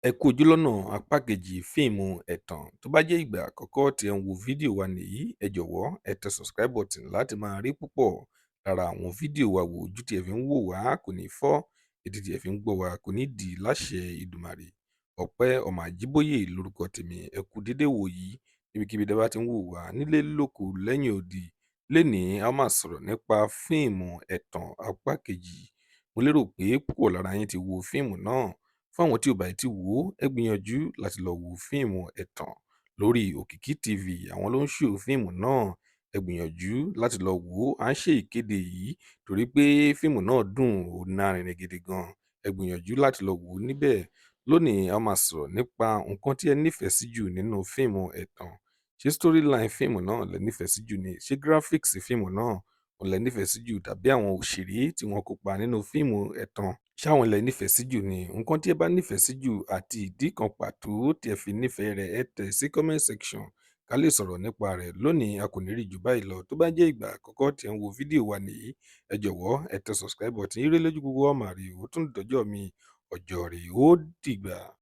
Ẹ kú ojúlọ́nà apá kejì fíìmù ẹ̀tàn. Tó bá jẹ́ ìgbà àkọ́kọ́ tí ẹ ń wo fídíò wa nìyí, ẹ jọ̀wọ́ ẹ tẹ subscribe button láti máa rí púpọ̀ lára àwọn fídíò wa wò. Ojú tí ẹ fi ń wò wá kò ní fọ́, etí tí ẹ fi ń gbọ́ wa kò ní dì láṣẹ Ìdùmarè. Ọpẹ́ Ọmọ Àjíbóyè lórúkọ tèmi. Ẹ kú dédé wò yìí níbikíbi tẹ́ bá ti ń wò wá nílé lóko lẹ́yìn odi. Lénìí a máa sọ̀rọ̀ nípa fíìmù ẹ̀tàn apá kejì. Mo lérò pé púpọ̀ lára yín ti wo fíìmù náà. Fún àwọn tí ò bá tí wò ó, ẹ gbìyànjú láti lọ wo fíìmù ẹ̀tàn lórí Òkìkí TV. Àwọn ló ń show fíìmù náà. Ẹ gbìyànjú láti lọ wò ó. À ń ṣe ìkéde yìí torí pé fíìmù náà dùn ó lárinrin gidi gan. Ẹ gbìyànjú láti lọ wò ó níbẹ̀. Lónìí a máa sọ̀rọ̀ nípa nǹkan tí ẹ nífẹ̀ẹ́ sí jù nínú fíìmù ẹ̀tàn. Ṣé storyline fíìmù náà lẹ nífẹ̀ẹ́ sí jù ni? Ṣé graphics fíìmù náà òun lẹ nífẹ̀ẹ́ sí jù tàbí àwọn òṣèré tí wọ́n kópa nínú fíìmù ẹ̀tàn? Ṣáwọn lẹ nífẹ̀ẹ́ sí jù ni? Nǹkan tí ẹ bá nífẹ̀ẹ́ sí jù àti ìdí kan pàtó tí ẹ fi nífẹ̀ẹ́ rẹ̀, ẹ tẹ̀ sí comment section ká lè sọ̀rọ̀ nípa rẹ̀. Lónìí a kò ní rí jù báyìí lọ. Tó bá jẹ́ ìgbà àkọ́kọ́ tí ẹ ń wo fídíò wa nìyí, ẹ jọ̀wọ́ ẹ tẹ subscribe button. Ire lójú gbogbo wa máa rí. Ó tún dọjọ́ mi, ọjọ́ rẹ̀ ó dìgbà.